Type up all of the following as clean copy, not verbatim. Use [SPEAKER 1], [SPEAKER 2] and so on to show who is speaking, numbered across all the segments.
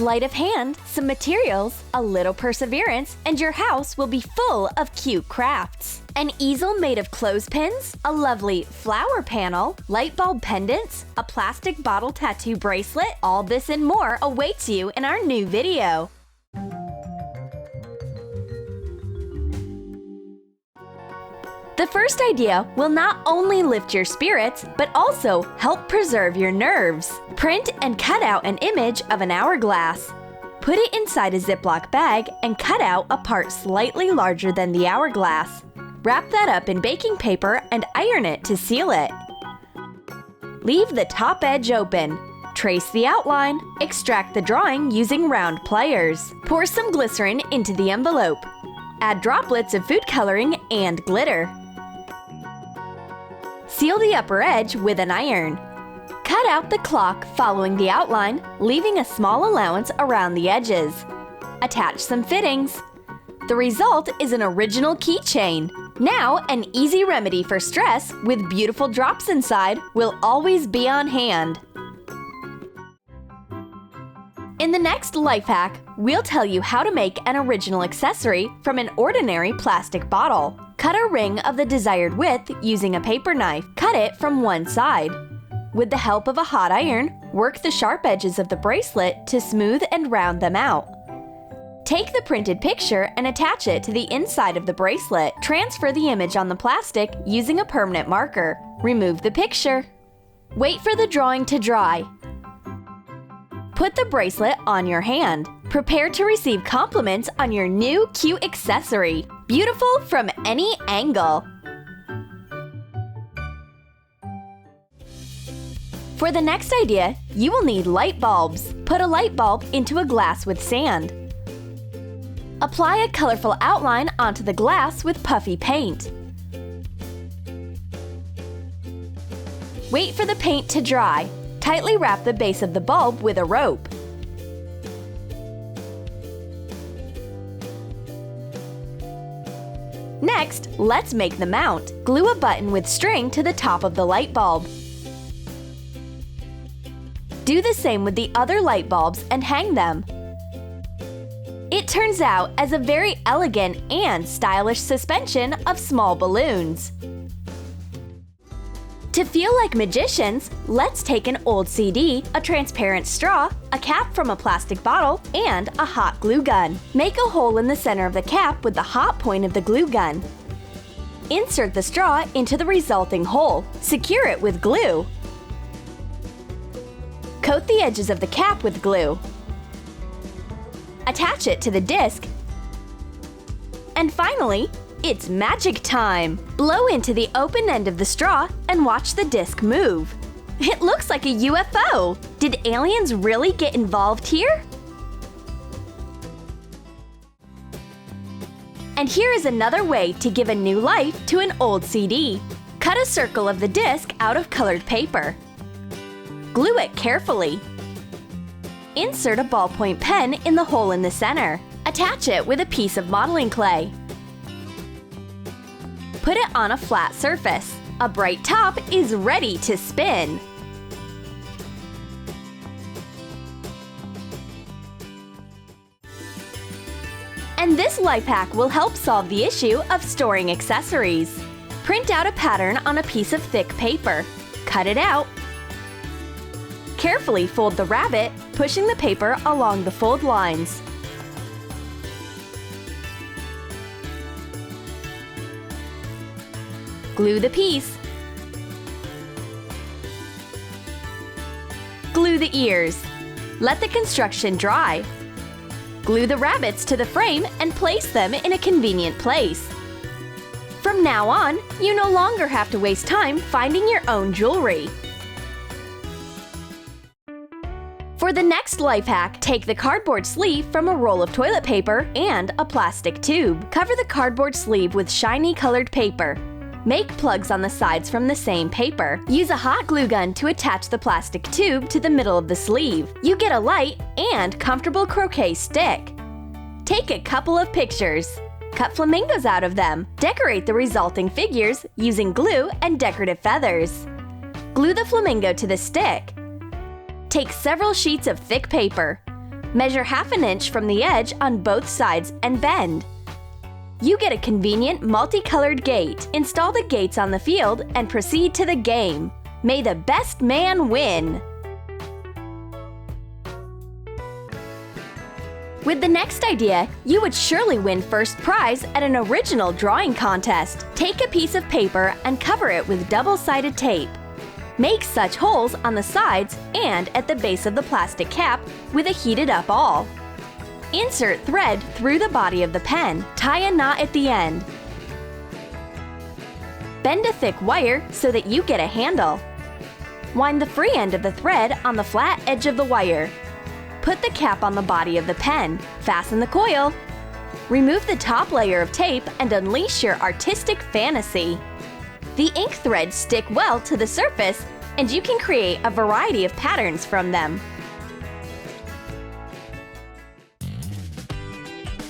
[SPEAKER 1] sleight of hand, some materials, a little perseverance, and your house will be full of cute crafts. An easel made of clothespins, a lovely flower panel, light bulb pendants, a plastic bottle tattoo bracelet, all this and more awaits you in our new video. The first idea will not only lift your spirits, but also help preserve your nerves. Print and cut out an image of an hourglass. Put it inside a Ziploc bag and cut out a part slightly larger than the hourglass. Wrap that up in baking paper and iron it to seal it. Leave the top edge open. Trace the outline. Extract the drawing using round pliers. Pour some glycerin into the envelope. Add droplets of food coloring and glitter. Seal the upper edge with an iron. Cut out the clock following the outline, leaving a small allowance around the edges. Attach some fittings. The result is an original keychain. Now, an easy remedy for stress with beautiful drops inside will always be on hand. In the next life hack, we'll tell you how to make an original accessory from an ordinary plastic bottle. Cut a ring of the desired width using a paper knife. Cut it from one side. With the help of a hot iron, work the sharp edges of the bracelet to smooth and round them out. Take the printed picture and attach it to the inside of the bracelet. Transfer the image on the plastic using a permanent marker. Remove the picture. Wait for the drawing to dry. Put the bracelet on your hand. Prepare to receive compliments on your new cute accessory. Beautiful from any angle. For the next idea, you will need light bulbs. Put a light bulb into a glass with sand. Apply a colorful outline onto the glass with puffy paint. Wait for the paint to dry. Tightly wrap the base of the bulb with a rope. Next, let's make the mount. Glue a button with string to the top of the light bulb. Do the same with the other light bulbs and hang them. It turns out as a very elegant and stylish suspension of small balloons. To feel like magicians, let's take an old CD, a transparent straw, a cap from a plastic bottle, and a hot glue gun. Make a hole in the center of the cap with the hot point of the glue gun. Insert the straw into the resulting hole. Secure it with glue. Coat the edges of the cap with glue. Attach it to the disc. And finally, it's magic time! Blow into the open end of the straw and watch the disc move. It looks like a UFO! Did aliens really get involved here? And here is another way to give a new life to an old CD. Cut a circle of the disc out of colored paper. Glue it carefully. Insert a ballpoint pen in the hole in the center. Attach it with a piece of modeling clay. Put it on a flat surface. A bright top is ready to spin. And this life hack will help solve the issue of storing accessories. Print out a pattern on a piece of thick paper. Cut it out. Carefully fold the rabbit, pushing the paper along the fold lines. Glue the piece. Glue the ears. Let the construction dry. Glue the rabbits to the frame and place them in a convenient place. From now on, you no longer have to waste time finding your own jewelry. For the next life hack, take the cardboard sleeve from a roll of toilet paper and a plastic tube. Cover the cardboard sleeve with shiny colored paper. Make plugs on the sides from the same paper. Use a hot glue gun to attach the plastic tube to the middle of the sleeve. You get a light and comfortable croquet stick. Take a couple of pictures. Cut flamingos out of them. Decorate the resulting figures using glue and decorative feathers. Glue the flamingo to the stick. Take several sheets of thick paper. Measure 1/2 inch from the edge on both sides and bend. You get a convenient multicolored gate. Install the gates on the field and proceed to the game. May the best man win! With the next idea, you would surely win first prize at an original drawing contest. Take a piece of paper and cover it with double-sided tape. Make such holes on the sides and at the base of the plastic cap with a heated-up awl. Insert thread through the body of the pen. Tie a knot at the end. Bend a thick wire so that you get a handle. Wind the free end of the thread on the flat edge of the wire. Put the cap on the body of the pen. Fasten the coil. Remove the top layer of tape and unleash your artistic fantasy. The ink threads stick well to the surface, and you can create a variety of patterns from them.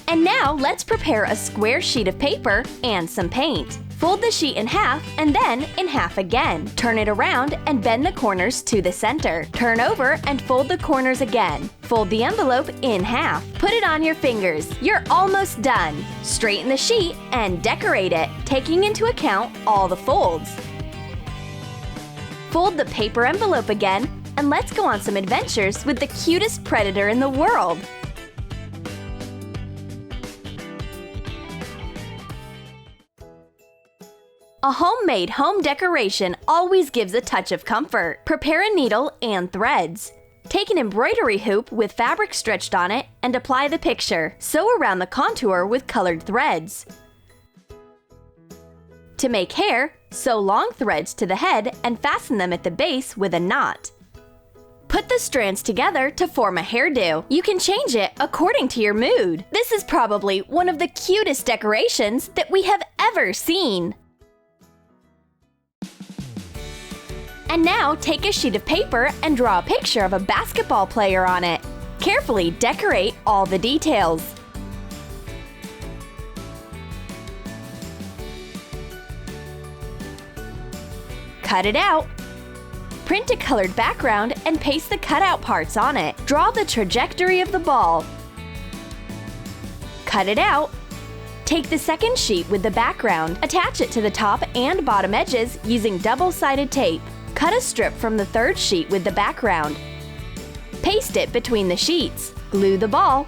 [SPEAKER 1] And now let's prepare a square sheet of paper and some paint. Fold the sheet in half and then in half again. Turn it around and bend the corners to the center. Turn over and fold the corners again. Fold the envelope in half. Put it on your fingers. You're almost done. Straighten the sheet and decorate it, taking into account all the folds. Fold the paper envelope again and let's go on some adventures with the cutest predator in the world. A homemade home decoration always gives a touch of comfort. Prepare a needle and threads. Take an embroidery hoop with fabric stretched on it and apply the picture. Sew around the contour with colored threads. To make hair, sew long threads to the head and fasten them at the base with a knot. Put the strands together to form a hairdo. You can change it according to your mood. This is probably one of the cutest decorations that we have ever seen. And now take a sheet of paper and draw a picture of a basketball player on it. Carefully decorate all the details. Cut it out. Print a colored background and paste the cutout parts on it. Draw the trajectory of the ball. Cut it out. Take the second sheet with the background. Attach it to the top and bottom edges using double-sided tape. Cut a strip from the third sheet with the background. Paste it between the sheets. Glue the ball.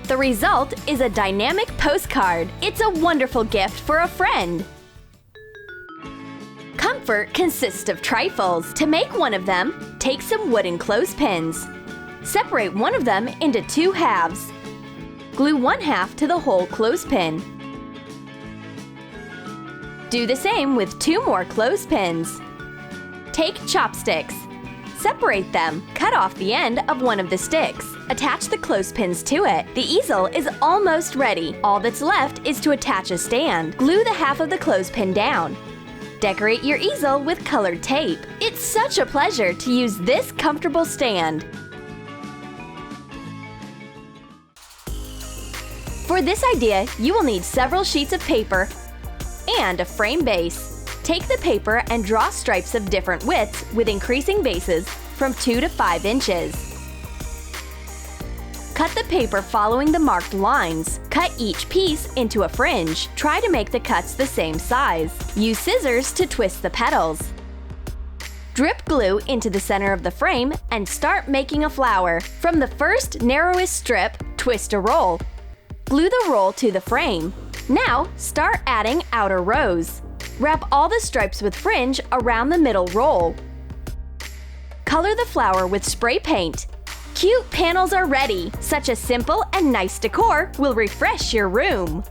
[SPEAKER 1] The result is a dynamic postcard. It's a wonderful gift for a friend. Comfort consists of trifles. To make one of them, take some wooden clothespins. Separate one of them into 2 halves. Glue 1/2 to the whole clothespin. Do the same with 2 more clothespins. Take chopsticks. Separate them. Cut off the end of one of the sticks. Attach the clothespins to it. The easel is almost ready. All that's left is to attach a stand. Glue the half of the clothespin down. Decorate your easel with colored tape. It's such a pleasure to use this comfortable stand. For this idea, you will need several sheets of paper and a frame base. Take the paper and draw stripes of different widths with increasing bases from 2 to 5 inches. Cut the paper following the marked lines. Cut each piece into a fringe. Try to make the cuts the same size. Use scissors to twist the petals. Drip glue into the center of the frame and start making a flower. From the first narrowest strip, twist a roll. Glue the roll to the frame. Now, start adding outer rows. Wrap all the stripes with fringe around the middle roll. Color the flower with spray paint. Cute panels are ready. Such a simple and nice decor will refresh your room.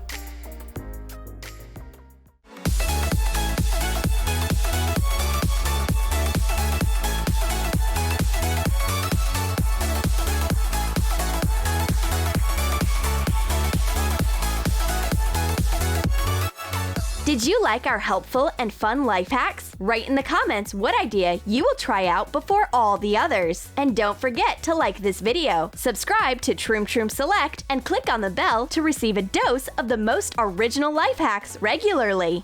[SPEAKER 1] Did you like our helpful and fun life hacks? Write in the comments what idea you will try out before all the others. And don't forget to like this video, subscribe to Troom Troom Select, and click on the bell to receive a dose of the most original life hacks regularly.